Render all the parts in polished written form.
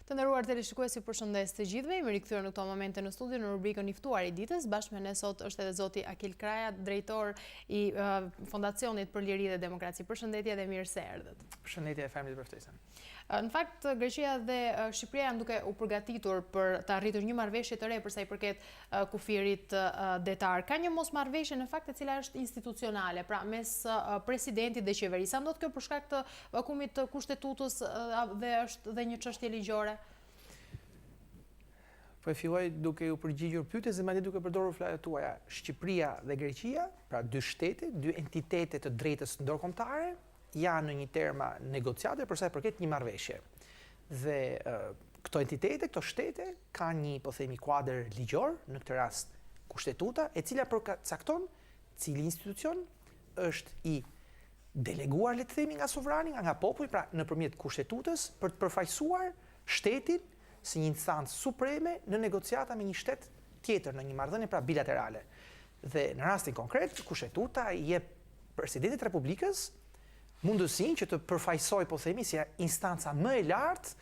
Të nderuar teleshikues, ju përshëndes të gjithëve. Jemi rikthyer në këto momente në studio në rubrikën I Ftuar I ditës. Bashkë me ne sot është edhe zoti Akil Kraja, drejtor I Fondacionit për Liri dhe Demokraci. Përshëndetje dhe mirë se erdhët. Përshëndetje e faleminderit për ftesën. Në fakt, Greqia dhe Shqipëria janë duke u përgatitur për të arritur një marrëveshje të re për sa I përket kufirit detar. Ka një mosmarrëveshje në fakt e cila është institucionale, pra mes presidentit dhe qeverisë. Sa ndodh kjo për shkak të vakumit të kushtetutës dhe është dhe një çështje ligjore? Po e filloj duke u përgjigjur pyetjes dhe madje duke përdorur fjalët tuaja. Shqipëria dhe Greqia, pra dy shtete, dy entitete të drejtës ndërkombëtare, janë në një terma negociate për sa I përket një marrëveshje. Dhe këto entitete, këto shtete kanë një, po themi, kuadër ligjor, në këtë rast kushtetuta, e cila përcakton cili institucion është I deleguar, le të themi, nga sovrani, nga populli, pra nëpërmjet kushtetutës për të përfaqësuar shtetin si një instancë supreme në negociata me një shtet tjetër në një marrëdhënie pra bilaterale. Dhe në rastin konkret, kushtetuta I jep presidentit të Republikës mundësinë që të përfaqësoj, po themi, si instanca më e lartë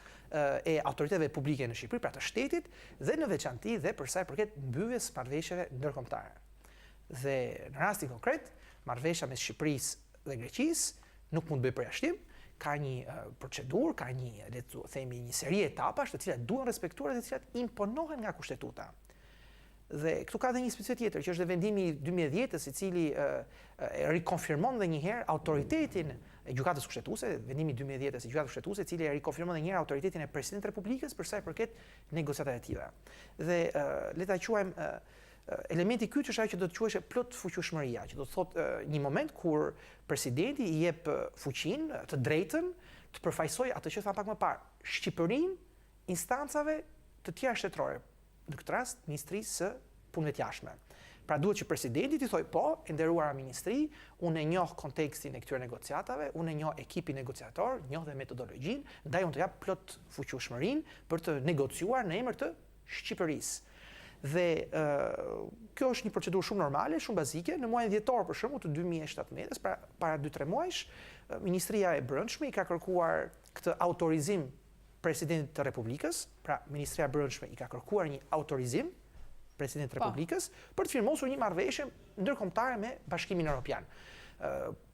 e autoriteteve publike në Shqipëri, pra të shtetit, dhe në veçanti dhe për sa I përket mbylljes marrëveshjeve ndërkombëtare. Dhe në rastin konkret, marrëveshja mes Shqipërisë dhe Greqisë nuk mund të bëjë përjashtim, ka një procedurë, ka një, le të themi, një seri etapash të cilat duhen respektuar dhe të cilat imponohen nga kushtetuta. Dhe këtu ka dhe një specifitë tjetër, që është dhe vendimi I 2010-s, I cili rikonfirmon dhe njëherë autoritetin e gjykatës kushtetuese, vendimi I 2010-s I gjykatës kushtetuese, I cili rikonfirmon dhe njëherë autoritetin e presidentit të Republikës për sa I përket negociatat e tilla. Dhe le ta quajmë elementi kyç është ajo që do të quhej plot fuqishmëria, që do të thotë një moment kur presidenti I jep fuqinë, të drejtën të përfaqësojë atë që tha pak më parë, Shqipërinë instancave të tjera shtetërore, në këtë rast Ministrisë së Punëve të Jashtme. Pra duhet që presidenti t'i thojë po, e nderuara ministri, unë e njoh kontekstin e këtyre negociatave, unë e njoh ekipin negociator, njoh dhe metodologjinë, ndaj unë të jap plot fuqishmërinë për të negociuar në emër të Shqipërisë. Dhe kjo është një procedurë shumë normale, shumë bazike. Në muajin dhjetor për shembull të 2017-s, pra para 2-3 muajsh, Ministria e Brendshme I ka kërkuar këtë autorizim presidentit të Republikës, pra Ministria e Brendshme I ka kërkuar një autorizim presidentit të Republikës për të firmosur një marrëveshje ndërkombëtare me Bashkimin Evropian.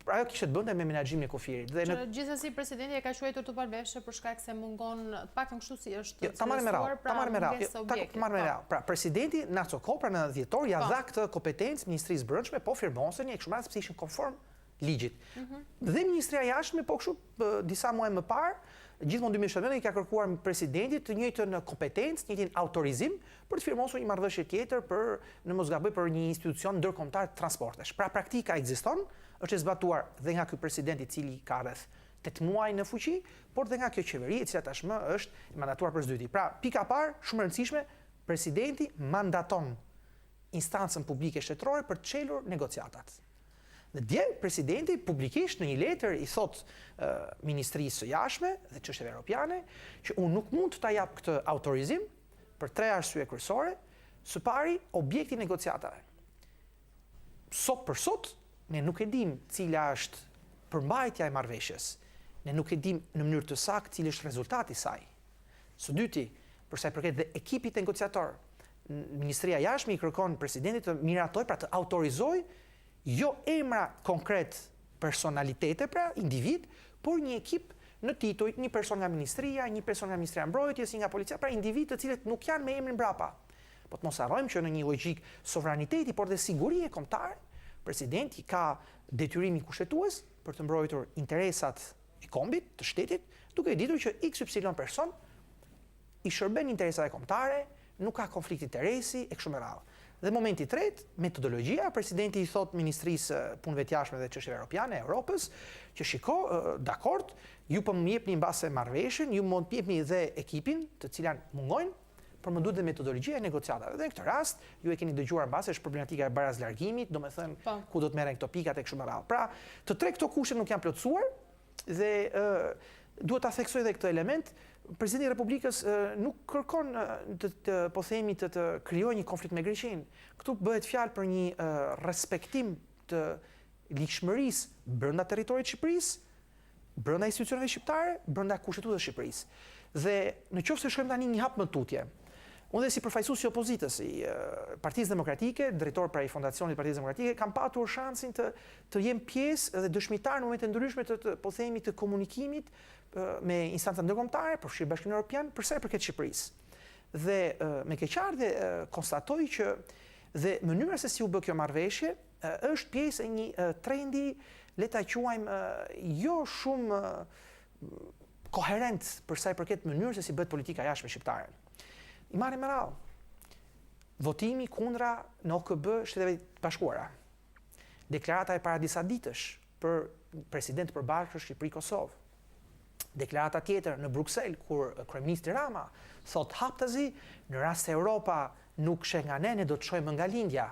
Ajo kishte të bënte me menaxhimin e kufirit. Dhe gjithsesi presidenti e ka quajtur të palveshje për shkak se mungon, të paktën kështu si është ta marrë me radhë. Pra presidenti në ato kohë, pra në dhjetor, ja dha këtë kompetencë Ministrisë Brendshme, po firmosën e kështu me radhë sepse ishin konform ligjit. Dhe Ministria e Jashtme, po kështu disa muaj më parë, gjithmonë 2017 I ka kërkuar presidentit të njëjtën kompetencë, të njëjtin autorizim për të firmosur një marrëveshje tjetër për, në mos gaboj, për një institucion ndërkombëtar të transportesh. Pra praktika ekziston, është e zbatuar dhe nga ky president I cili ka rreth 8 muaj në fuqi, por dhe nga kjo qeveri e cila tashmë është mandatuar për zyti. Pra pika e parë, shumë e rëndësishme, presidenti mandaton instancën publike shtetërore për të çelur negociatat. Dhe dje presidenti publikisht në një letër I thot Ministrisë së Jashtme dhe çështjeve europiane që unë nuk mund të ta jap këtë autorizim për 3 arsye kryesore. Së pari, objekti I negociatave. Sot për sot, ne nuk e dim cila është përmbajtja e marrëveshjes. Ne nuk e dim në mënyrë të saktë cili është rezultati I saj. Së dyti, për sa I përket dhe ekipit negociator, Ministria e Jashtme I kërkon presidentit të miratoj, pra të autorizoj jo emra konkret personalitete, pra individ, por një ekip në tituj, një person nga ministria, një person nga Ministria e Mbrojtjes, një nga policia, pra individ të cilët nuk janë me emrin mbrapa. Po të mos harrojmë që në një logjik sovraniteti, por dhe sigurie kombëtare, presidenti ka detyrimin kushtetues për të mbrojtur interesat e kombit, të shtetit, duke ditur që XY person I shërben interesat e kombëtare, nuk ka konflikt interesi e kështu me radhë. Dhe momenti I tretë, metodologjia, presidenti I thot Ministrisë Punëve të Jashtme dhe Çështjeve Europiane e Europës, që shiko, dakord, ju po më jepni mbase marrëveshjen, ju mund të jepni dhe ekipin, të cilan mungojnë, por më duhet dhe metodologjia e negociatave. Dhe në këtë rast, ju e keni dëgjuar mbase është problematika e barazlargimit, domethënë ku do të merren këto pikat e kështu me radhë. Pra, të tre këto kushte nuk janë plotësuar dhe duhet ta theksoj edhe këtë element. Presidenti I Republikës nuk kërkon po themi të krijojë një konflikt me Greqinë. Këtu bëhet fjalë për një respektim të ligjshmërisë brenda territorit të Shqipërisë, brenda institucioneve shqiptare, brenda kushtetutës së Shqipërisë. Dhe në qoftë se shkojmë tani një hap më tutje, unë dhe si përfaqësues i opozitës, i Partisë Demokratike, drejtor pra i fondacionit Partisë Demokratike, kam patur shansin të jem pjesë dhe dëshmitar në momente ndryshme po themi të komunikimit me instanca ndërkombëtare, përfshirë Bashkimin Evropian, për sa i përket Shqipërisë. Dhe me keqardhje konstatoj që dhe mënyra se si u bë kjo marrëveshje është pjesë e një trendi, le ta quajmë jo shumë koherent për sa i përket mënyrës se si bëhet politika jashtme shqiptare. I marrim me radhë. Votimi kundra në OKB Shteteve Bashkuara. Deklarata e para disa ditësh për president përbashkët Shqipëri-Kosovë. Deklarata tjetër në Bruksel, kur kryeministri Rama thot haptazi, në rast se Europa nuk sheh nga ne do të shojmë nga lindja,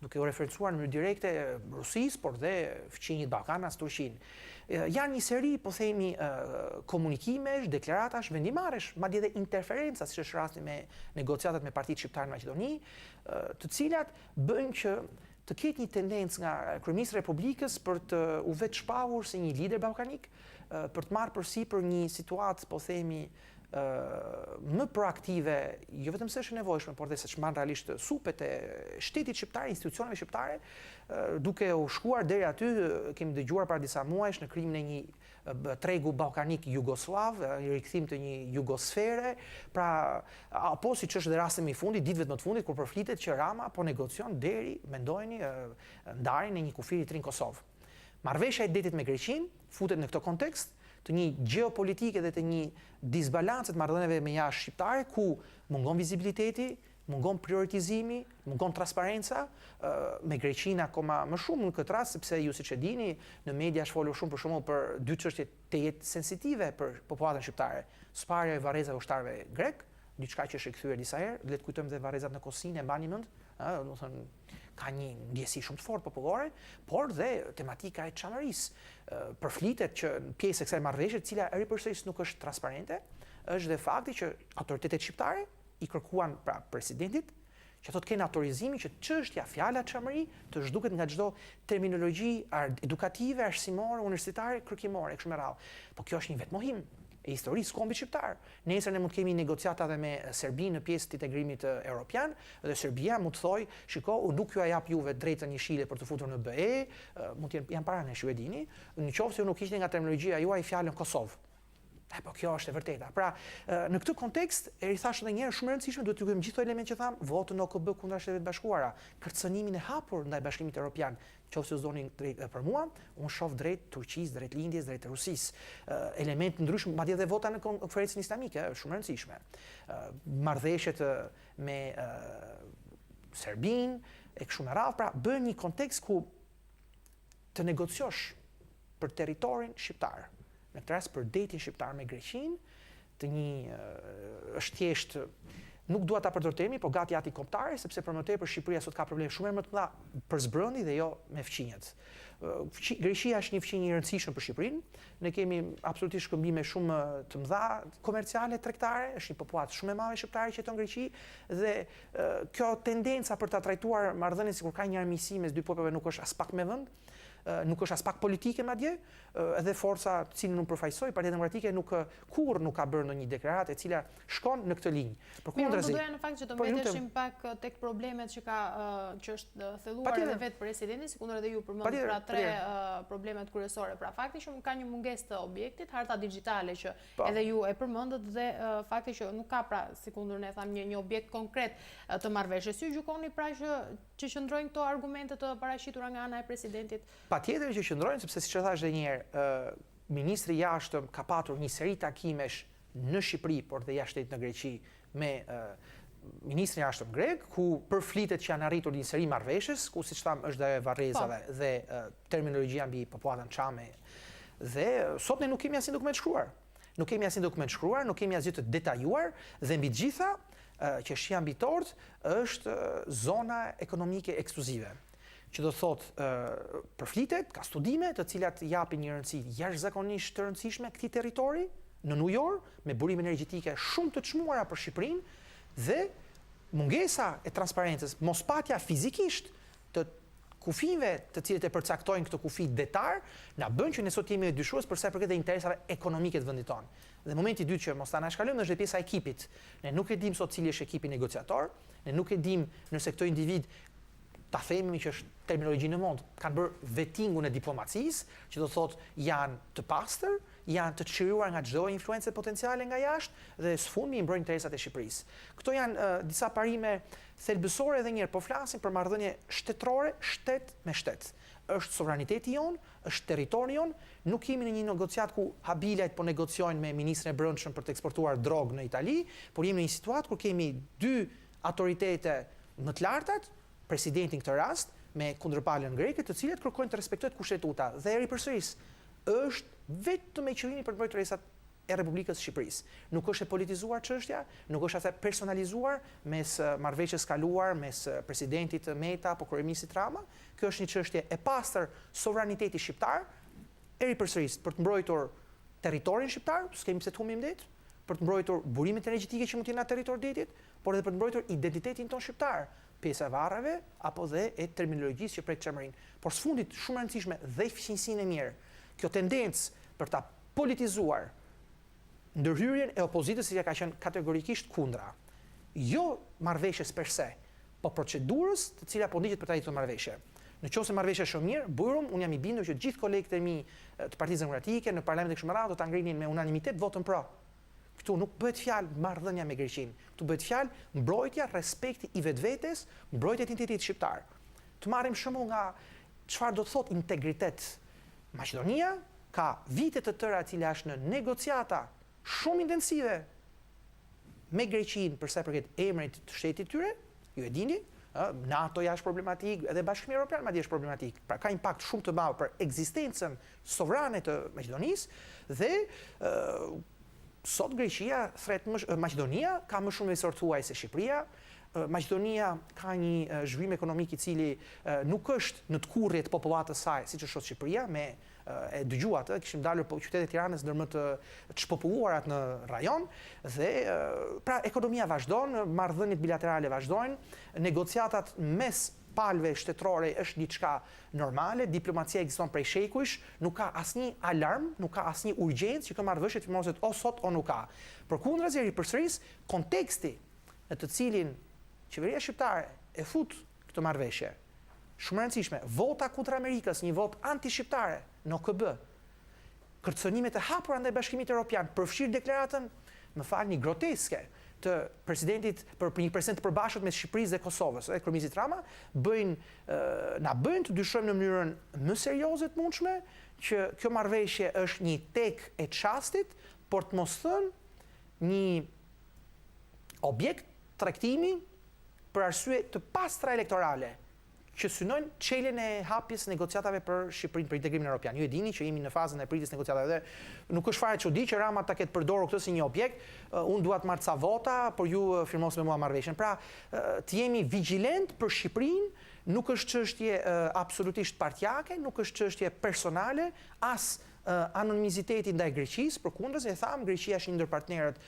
duke u referencuar në mënyrë direkte Rusisë, por dhe fqinjit Ballkanas, Turqinë. Janë një seri, po themi, komunikimesh, deklaratash, vendimarrësh, madje edhe interferenca, siç është rasti me negociatat me partitë shqiptare në Maqedoni, të cilat bëjnë që të ketë një tendencë nga kryeministri i Republikës për të u vetë shpahur si një lider ballkanik, për të marrë përsipër një situatë, po themi, më proaktive, jo vetëm se është nevojshme, por dhe se çman realisht supet e shtetit shqiptar, institucioneve shqiptare, duke u shkuar deri aty, kemi dëgjuar para disa muajsh në krimin e një tregu ballkanik jugoslav, i rikthim të një jugosfere, pra apo siç është dhe rasti më i fundit, ditëve më të fundit, kur përflitet që Rama po negocion deri, mendojeni, ndarjen e një kufiri të ri në Kosovë. Marrëveshja e detit me Greqinë futet në këtë kontekst të një geopolitike dhe të një disbalance të marrëdhënieve me jashtë shqiptare, ku mungon vizibiliteti, mungon prioritizimi, mungon transparenca, me Greqinë akoma më shumë në këtë rast, sepse ju siç e dini, në media është folur shumë për shembull për dy çështje të jetë sensitive për popullatën shqiptare. Sparja e varrezave ushtarëve grek, diçka që është rikthyer disa herë, le të kujtojmë dhe varrezat në Kosinë, e mbani mend, do të thënë ka një ndjesi shumë të fortë popullore, por dhe tematika e çanërisë. Përflitet që pjesë e kësaj marrëveshje, e cila ripërsërisht nuk është transparente, është dhe fakti që autoritetet shqiptare i kërkuan pra presidentit që ato të kenë autorizimin që çështja, fjala çamëri të zhduket nga çdo terminologji edukative, arsimore, universitare, kërkimore, kështu me radhë. Po kjo është një vetmohim e historisë kombit shqiptar. Nesër ne mund të kemi negociata edhe me Serbinë në pjesë të integrimit evropian, dhe Serbia mund të thojë, shiko, unë nuk ju a jap juve drejtën një për të futur në BE, mund të janë para nesh, ju e dini, në qoftë se ju nuk ishte nga terminologjia juaj fjalën Kosovë. Po kjo është e vërteta. Pra, në këtë kontekst, e rithash edhe një herë shumë e rëndësishme, duhet të kujtojmë gjithë këto elemente që tham, votën OKB kundra Shteteve të Bashkuara, kërcënimin e hapur ndaj Bashkimit Evropian. Qoftë se zonin drejt për mua, unë shoh drejt Turqisë, drejt Lindjes, drejt Rusisë. Elemente ndryshme, madje edhe vota në konferencën islamike, shumë e rëndësishme. Marrëveshjet me Serbinë e kështu me radhë, pra bën një kontekst ku të negociosh për territorin shqiptar. Në këtë rast për detin shqiptar me Greqinë, të një është thjesht nuk dua ta përdor termin, po gati ati kombëtare, sepse për më tepër Shqipëria sot ka probleme shumë më të mëdha për zbrëndi dhe jo me fqinjet. Greqia është një fqinje e rëndësishme për Shqipërinë. Ne kemi absolutisht shkëmbime shumë të mëdha komerciale, tregtare, është një popullat shumë e madhe shqiptare që jeton në Greqi dhe kjo tendenca për ta trajtuar marrëdhënien sikur ka një armiqësi mes dy popujve nuk është as pak me vend. Nuk është as pak politike madje, edhe forca të cilën unë përfaqësoj, Partia Demokratike kurrë nuk ka bërë ndonjë deklaratë e cila shkon në këtë linjë. Përkundrazi. Unë doja në fakt që të mbeteshim pak tek problemet që është thelluar edhe vetë presidenti, sikundër edhe ju përmend pra tre problemet kryesore. Pra fakti që ka një mungesë të objektit, harta digjitale që edhe ju e përmendët dhe fakti që nuk ka pra sikundër ne tham një objekt konkret të marrëveshjes. Ju gjykoni pra që qëndrojnë këto argumente të paraqitura nga ana e presidentit? Patjetër që qëndrojnë, sepse siç e thash edhe një herë, ministri i jashtëm ka patur një seri takimesh në Shqipëri, por dhe jashtë në Greqi me ministrin e jashtëm grek, ku përflitet që janë arritur një seri marrëveshjes, ku siç tham është dhe varrezave dhe terminologjia mbi popullatën çame. Dhe sot ne nuk kemi asnjë dokument shkruar. Nuk kemi asnjë dokument shkruar, nuk kemi asgjë të detajuar dhe mbi të gjitha çështja mbitort është zona ekonomike ekskluzive, që do thot përflitet, ka studime të cilat japin një rëndësi jashtëzakonisht të rëndësishme këtij territori në New York, me burime energjetike shumë të çmuara për Shqipërinë dhe mungesa e transparencës, mospatja fizikisht të kufive të cilët e përcaktojnë këtë kufi detar, na bën që ne sot jemi dyshues për sa i përket interesave ekonomike të vendit tonë. Dhe momenti i dytë që mos ta anashkalojmë është pjesa e ekipit. Ne nuk e dim sot cili është ekipi negociator, ne nuk e dim nëse këto individ ta themi që është terminologji në mond, kanë bërë vettingun e diplomacisë, që do thotë janë të pastër, janë të çliruar nga çdo influencë potenciale nga jashtë dhe sfundmi i mbrojnë interesat e Shqipërisë. Këto janë disa parime thelbësore edhe një herë, po flasim për marrëdhënie shtetërore, shtet me shtet. Është sovraniteti jon, është territori jon, nuk jemi në një negociat ku habilajt po negociojnë me ministrin e brendshëm për të eksportuar drogë në Itali, por jemi në një situatë kur kemi dy autoritete më të lartat, presidentin këtë rast, me kundërpalën greke, të cilët kërkojnë të respektohet kushtetuta. Dhe eri përsëris është vetëm me qëllimi për të mbrojtur interesat e Republikës së Shqipërisë. Nuk është e politizuar çështja, nuk është as e personalizuar mes marrëveshjes kaluar mes presidentit Meta apo kryeministit Rama. Kjo është një çështje e pastër sovraniteti shqiptar, eri përsëris për të mbrojtur territorin shqiptar, s'kemi pse të humbim det, për të mbrojtur burimet energjetike që mund të jenë në territor detit, por edhe për të mbrojtur identitetin ton shqiptar, pjesa e varreve apo dhe e terminologjisë që prek çemërin. Por së fundit shumë e rëndësishme dhe eficiensinë e mirë, kjo tendencë për ta politizuar ndërhyrjen e opozitës që ka qenë kategorikisht kundra. Jo marrëveshjes per se, po procedurës të cila po ndiqet për ta hequr marrëveshje. Në qoftë se marrëveshja është mirë, burum, unë jam i bindur që gjithë kolegët e mi të Partisë Demokratike në Parlamentin e kështu me radhë do ta ngrinin me unanimitet votën pro. Këtu nuk bëhet fjalë marrëdhënia me Greqinë. Këtu bëhet fjalë mbrojtja, respekti i vetvetes, mbrojtja e identitetit shqiptar. Të marrim shembull nga çfarë do të thotë integritet. Maqedonia ka vite të tëra e cila është në negociata shumë intensive me Greqinë për sa i përket emrit të shtetit tyre, ju e dini, NATO-ja është problematik, edhe Bashkimi Evropian madje është problematik. Pra ka impakt shumë të madh për ekzistencën sovrane të Maqedonisë dhe sot Greqia Maqedonia ka më shumë vlerësor thuaj se Shqipëria. Maqedonia ka një zhvillim ekonomik i cili nuk është në të kurrje të popullatës saj siç është Shqipëria, me e dëgjuat, kishim dalur po qytetet e Tiranës ndër më të çpopulluarat në rajon dhe pra ekonomia vazhdon, marrëdhëniet bilaterale vazhdojnë, negociatat mes palëve shtetërore është diçka normale, diplomacia ekziston prej shekujsh, nuk ka asnjë alarm, nuk ka asnjë urgjencë që kjo marrëveshje të firmoset o sot o nuk ka. Përkundrazi përsëris konteksti në të cilin qeveria shqiptare e fut këtë marrëveshje. Shumë e rëndësishme, vota kundër Amerikës, një votë anti-shqiptare në OKB, kërcënimet e hapura ndaj Bashkimit Evropian, përfshirë deklaratën, më falni, groteske të presidentit për një president të përbashkët mes Shqipërisë dhe Kosovës, kryeministit Rama, na bëjnë të dyshojmë në mënyrën më serioze të mundshme që kjo marrëveshje është një tek e çastit, por të mos thënë një objekt tregtimi për arsye të pastra elektorale, që synojnë çeljen e hapjes negociatave për Shqipërinë, për integrimin evropian. Ju e dini që jemi në fazën e pritjes negociatave dhe nuk është fare çudi që Rama ta ketë përdorur këtë si një objekt. Unë dua të marr ca vota, por ju firmosni me mua marrëveshjen. Pra, të jemi vigjilent për Shqipërinë, nuk është çështje absolutisht partijake, nuk është çështje personale, as anonimiziteti ndaj Greqisë, përkundër se e tham, Greqia është një ndër partnerët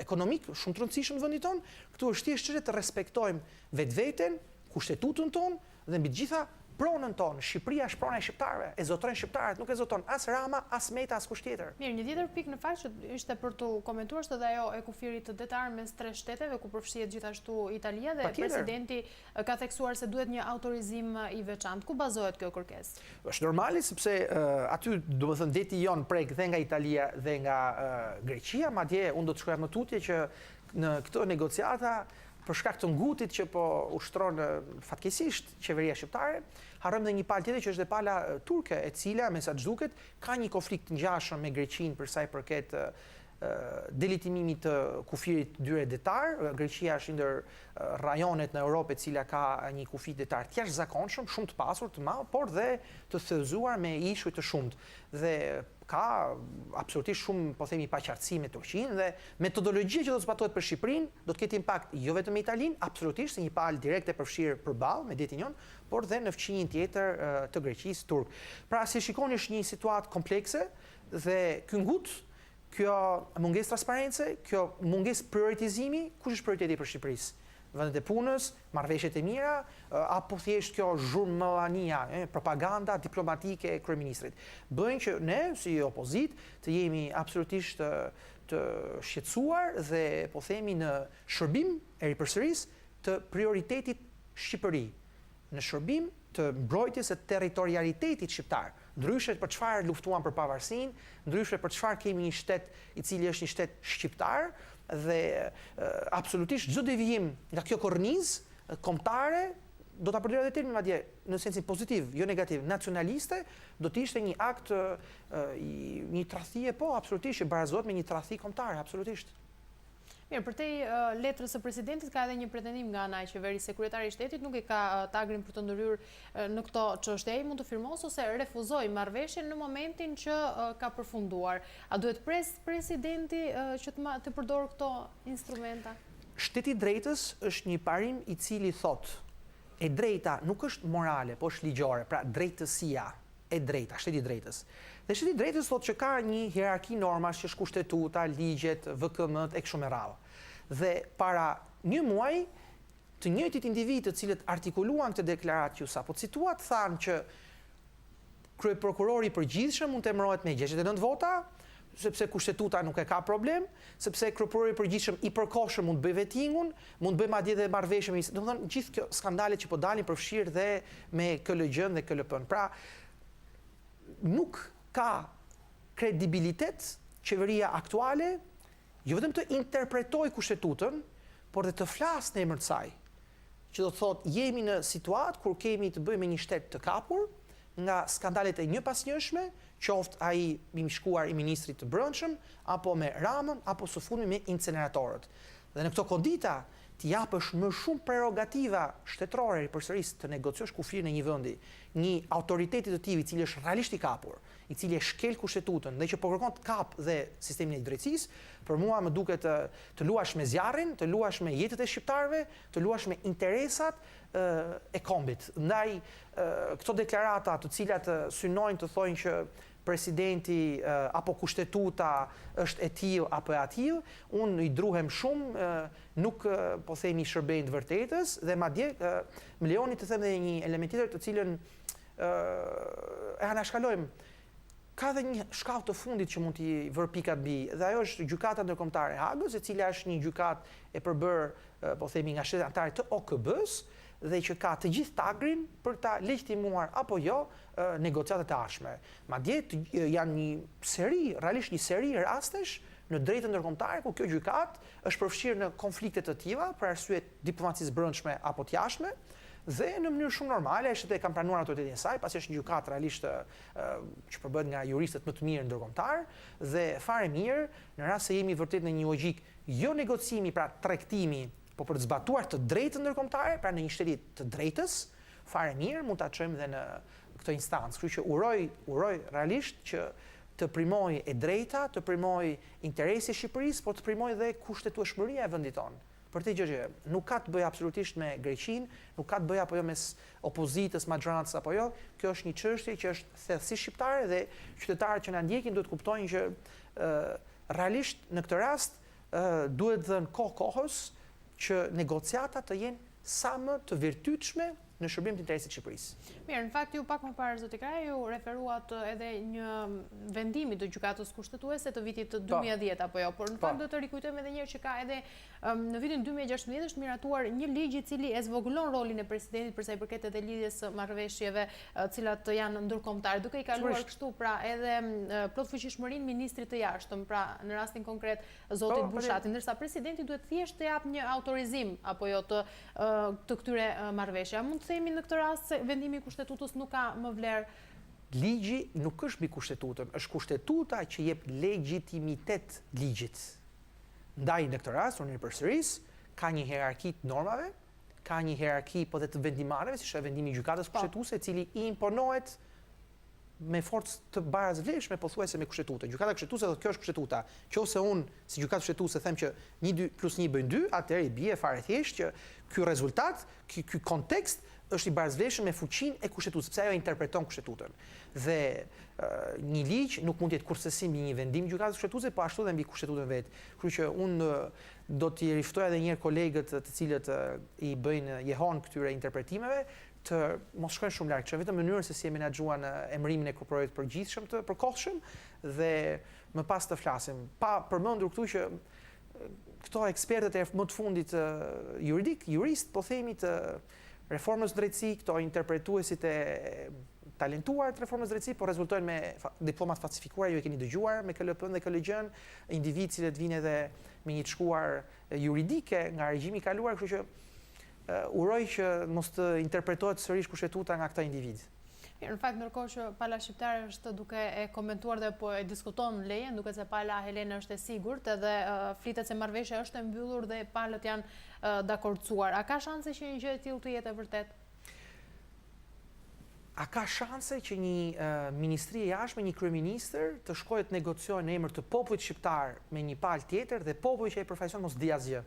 ekonomik shumë të rëndësishëm në vendin tonë. Këtu është thjesht çështje të respektojmë vetveten, kushtetutën tonë dhe mbi të gjitha pronën tonë. Shqipëria është prona e shqiptarëve, e zotrojnë shqiptarët, nuk e zoton as Rama, as Meta, as kush tjetër. Mirë, një tjetër pikë në fakt që ishte për të komentuar është edhe ajo e kufirit të detar mes tre shteteve ku përfshihet gjithashtu Italia dhe presidenti ka theksuar se duhet një autorizim i veçantë. Ku bazohet kjo kërkesë? Është normale sepse aty domethënë deti jon prek dhe nga Italia dhe nga Greqia, madje unë do të shkoja më tutje që në këto negociata për shkak të ngutit që po ushtron fatkeqësisht qeveria shqiptare, harrojmë edhe një palë tjetër që është dhe pala turke, e cila me sa ç'duket ka një konflikt ngjashëm me Greqinë për sa i përket delitimimit të kufirit dyre detar. Greqia është ndër rajonet në Europë e cila ka një kufi detar të jashtëzakonshëm, shumë të pasur, të madh, por dhe të thellëzuar me ishuj të shumtë. Dhe ka absolutisht shumë, po themi, paqartësi me Turqinë dhe metodologjia që do të zbatohet për Shqipërinë do të ketë impakt jo vetëm me Italinë, absolutisht, se një palë direkte përfshirë përballë me detin jon, por dhe në fqinjin tjetër të Greqisë turk. Pra, si shikoni, është një situatë komplekse dhe ky ngut, kjo mungesë transparence, kjo mungesë prioritizimi, kush është prioriteti për Shqipërisë? vendet e punës, marrëveshjet e mira, apo thjesht kjo zhurmëllania, propaganda diplomatike e kryeministrit. Bëjnë që ne, si opozit, të jemi absolutisht të shqetësuar dhe po themi në shërbim e ripërsërisë të prioritetit Shqipëri, në shërbim të mbrojtjes së territorialitetit shqiptar. Ndryshe për çfarë luftuam për pavarësinë, ndryshe për çfarë kemi një shtet i cili është një shtet shqiptar dhe absolutisht çdo devijim nga kjo kornizë kombëtare do ta përdorë edhe termin madje në sensin pozitiv, jo negativ, nacionaliste, do të ishte një akt një tradhtie absolutisht që barazohet me një tradhti kombëtare, absolutisht. Mirë, për te letrës së presidentit ka edhe një pretendim nga ana e qeverisë se kryetari i shtetit nuk e ka tagrin për të ndërhyrë në këto çështje, ai mund të firmos ose refuzoj marrëveshjen në momentin që ka përfunduar. A duhet presidenti që të përdorë këto instrumenta? Shteti i drejtës është një parim i cili thotë e drejta nuk është morale, po është ligjore, pra drejtësia e drejta, shteti i drejtës. Dhe shteti i drejtës thotë që ka një hierarki normash që është kushtetuta, ligjet, VKM-t e kështu me radhë. Dhe para një muaji, të njëjtit individ të cilët artikuluan këtë deklaratë që sapo cituat, thanë që kryeprokurori i përgjithshëm mund të emërohet me 69 vota, sepse kushtetuta nuk e ka problem, sepse kryeprokurori i përgjithshëm i përkohshëm mund të bëj vettingun, mund të bëj madje edhe marrëveshje me, domethënë gjithë kjo skandalet që po dalin përfshirë dhe me KLG-n dhe KLP-n. Pra, nuk ka kredibilitet qeveria aktuale, jo vetëm të interpretoj kushtetutën, por dhe të flasë në emër të saj, që do të thotë jemi në situatë kur kemi të bëjmë me një shtet të kapur nga skandalet e një pas njëshme, qoftë ai i shkuar i ministrit të brendshëm, apo me Ramën, apo së fundmi me inceneratorët. Dhe në këto kondita të japësh më shumë prerogativa shtetërore përsëris të negociosh kufirin e një vendi, një autoriteti të tillë i cili është realisht i kapur, i cili e shkel kushtetutën dhe që po kërkon të kap dhe sistemin e drejtësisë, për mua më duket të luash me zjarrin, të luash me jetët e shqiptarëve, të luash me interesat e kombit. Ndaj këto deklarata të cilat synojnë të thojnë që presidenti apo kushtetuta është e tillë apo e atillë, unë i druhem shumë, nuk po themi shërbejnë të vërtetës dhe madje më lejoni të them edhe një element tjetër të cilën e anashkalojmë. Ka dhe një shkallë të fundit që mund t'i vërë pikat mbi, dhe ajo është gjykata ndërkombëtare e Hagës, e cila është një gjykatë e përbërë, po themi, nga shtetet anëtare të OKB-s, dhe që ka të gjithë tagrin për ta legjitimuar apo jo negociatat e ardhshme. Madje janë një seri, realisht një seri rastesh në drejtën ndërkombëtare ku kjo gjykatë është përfshirë në konflikte të tilla për arsye diplomacisë brendshme apo të jashtme, dhe në mënyrë shumë normale shtetet kanë pranuar autoritetin e saj, pasi është një gjykatë realisht që përbëhet nga juristët më të mirë ndërkombëtar dhe fare mirë në rast se jemi vërtet në një logjik jo negocimi, pra tregtimi, po për të zbatuar të drejtën ndërkombëtare, pra në një shteti të drejtës, fare mirë mund ta çojmë edhe në këtë instancë. Kështu që uroj realisht që të primoj e drejta, të primoj interesi i Shqipërisë, por të primoj dhe kushtetueshmëria e vendit tonë. Për të gjë nuk ka të bëjë absolutisht me Greqinë, nuk ka të bëjë apo jo mes opozitës, majorancës apo jo. Kjo është një çështje që është thellësisht shqiptare dhe qytetarët që na ndjekin duhet kuptojnë që realisht në këtë rast duhet dhënë kohës që negociatat të jenë sa më të virtytshme në shërbim të interesit të Shqipërisë. Mirë, në fakt ju pak më parë zoti Kraja ju referuat edhe një vendimi të gjykatës kushtetuese të vitit 2010 apo jo, por në fakt do të rikujtojmë edhe një herë që ka edhe në vitin 2016 është miratuar një ligj i cili e zvoglon rolin e presidentit për sa i përket edhe lidhjes së marrëveshjeve cilat janë ndërkombëtare, duke i kaluar kështu pra edhe plotfuqishmërinë ministrit të jashtëm, pra në rastin konkret zotit Bushati, ndërsa presidenti duhet thjesht të japë një autorizim apo jo të këtyre marrëveshjeve. Mund të themi në këtë rast se vendimi i kushtetutës nuk ka më vlerë? Ligji nuk është mbi kushtetutën, është kushtetuta që jep legjitimitet ligjit. Ndaj në këtë rast, unë përsëris, ka një hierarki të normave, ka një hierarki po dhe të vendimarrjeve, si është vendimi i gjykatës kushtetuese, i cili i imponohet me forcë të barazvleshme, pothuajse me kushtetutë. Gjykata kushtetuese thotë kjo është kushtetuta. Nëse unë si gjykatë kushtetuese them që 1+1 bëjnë 2, atëherë i bie fare thjesht që ky rezultat, ky kontekst është i barazvleshëm me fuqinë e kushtetuesës, sepse ajo interpreton kushtetuesën. Dhe një ligj nuk mund të jetë kursesim mbi një vendim gjykatës kushtetuese, po ashtu edhe mbi kushtetuesën vetë. Kështu që unë do t'i riftoj edhe një herë kolegët të cilët i bëjnë jehon këtyre interpretimeve të mos shkojnë shumë larg, që vetëm mënyrën se si e menaxhuan emërimin e prokurorit përgjithshëm të përkohshëm dhe më pas të flasim. Pa përmendur këtu që këto ekspertët e më të fundit jurist, po themi të reformës drejtësi, këto interpretuesit e talentuar të reformës drejtësi, po rezultojnë me diplomat falsifikuar, ju e keni dëgjuar me KLP-n dhe KLG-n, individ cilët vinë edhe me një të shkuar juridike nga regjimi i kaluar, kështu që uroj që mos të interpretohet sërish kushtetuta nga këta individ. Në fakt, ndërkohë që pala shqiptare është duke e komentuar dhe po e diskuton lejen, duke se pala helene është e sigurt, edhe flitet se marrëveshja është e mbyllur dhe palët janë dakordsuar. A ka shanse që një gjë e tillë të jetë e vërtet? A ka shanse që një ministri e jashtme, një kryeministër të shkojë të negociojë në emër të popullit shqiptar me një palë tjetër dhe populli që ai përfaqëson mos di asgjë?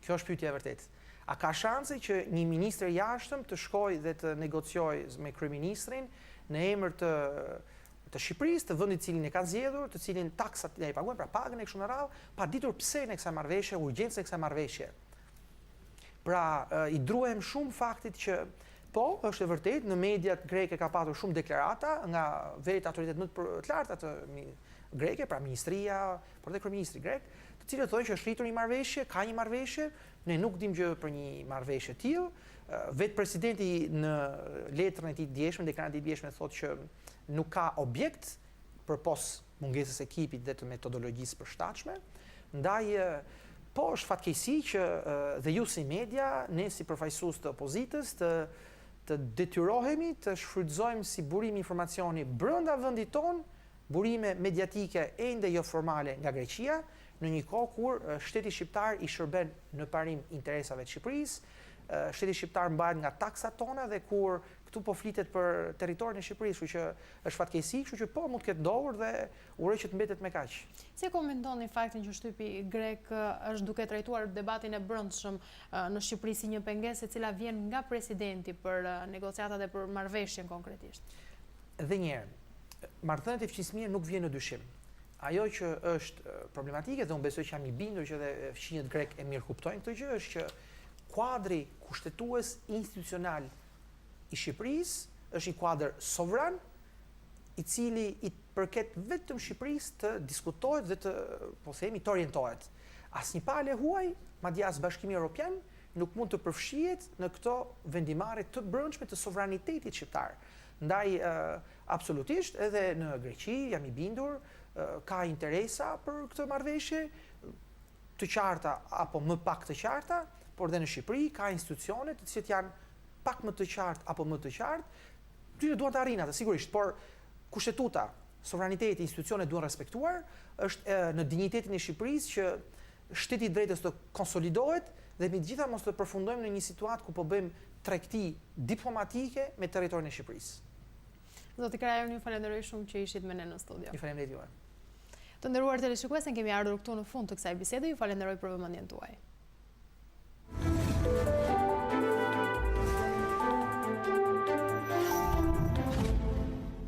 Kjo është pyetja e vërtetë. A ka shanse që një ministër jashtëm të shkojë dhe të negociojë me kryeministrin në emër të Shqipërisë, të vendit cilin e ka zgjedhur, të cilin taksat ja i paguajnë, pra pagën e kështu me radhë, pa ditur pse në kësaj marrëveshje, urgjencën e kësaj marrëveshje. Pra, i druhem shumë faktit që po, është e vërtetë, në mediat greke ka patur shumë deklarata nga vetë autoritetet më të larta të greke, pra ministria, por dhe kryeministri grek, të cilët thonë që është rritur një marrëveshje, ka një marrëveshje, ne nuk dim gjë për një marrëveshje të tillë. Vetë presidenti në letrën e tij të djeshme, deklaratën e tij të djeshme thotë që nuk ka objekt përpos mungesës ekipit dhe të metodologjisë përshtatshme. Ndaj po është fatkeqësi që dhe ju si media, ne si përfaqësues të opozitës të detyrohemi të shfrytëzojmë si burim informacioni brenda vendit ton, burime mediatike ende jo formale nga Greqia, në një kohë kur shteti shqiptar i shërben në parim interesave të Shqipërisë, shteti shqiptar mbahet nga taksat tona dhe kur këtu po flitet për territorin e Shqipërisë, kështu që është fatkeqësi, kështu që po mund të ketë ndodhur dhe uroj që të mbetet me kaq. Si komentoni faktin që shtypi grek është duke trajtuar debatin e brendshëm në Shqipëri si një pengesë e cila vjen nga presidenti për negociatat e për marrëveshjen konkretisht? Dhe një herë, marrëdhëniet e fqinjësisë nuk vjen në dyshim. Ajo që është problematike dhe unë besoj që jam i bindur që edhe fqinjët grek e mirë kuptojnë këtë gjë është që kuadri kushtetues institucional i Shqipërisë është një kuadër sovran i cili i përket vetëm Shqipërisë të diskutohet dhe të, po themi, të orientohet. Asnjë palë huaj, madje as Bashkimi Evropian nuk mund të përfshihet në këto vendimarrje të brendshme të sovranitetit shqiptar. Ndaj absolutisht edhe në Greqi jam i bindur ka interesa për këtë marrëveshje, të qarta apo më pak të qarta, por dhe në Shqipëri ka institucione të cilët janë pak më të qartë apo më të qartë, ty duan të arrijnë atë sigurisht, por kushtetuta, sovraniteti, institucionet duan respektuar, është në dinjitetin e Shqipërisë që shteti i drejtës të konsolidohet dhe me gjitha mos të përfundojmë në një situatë ku po bëjmë tregti diplomatike me territorin e Shqipërisë. Zoti Kraja, ju falenderoj shumë që ishit me ne në studio. Ju faleminderit juaj. Të nderuar teleshikues, kemi ardhur këtu në fund të kësaj bisede, ju falenderoj për vëmendjen tuaj.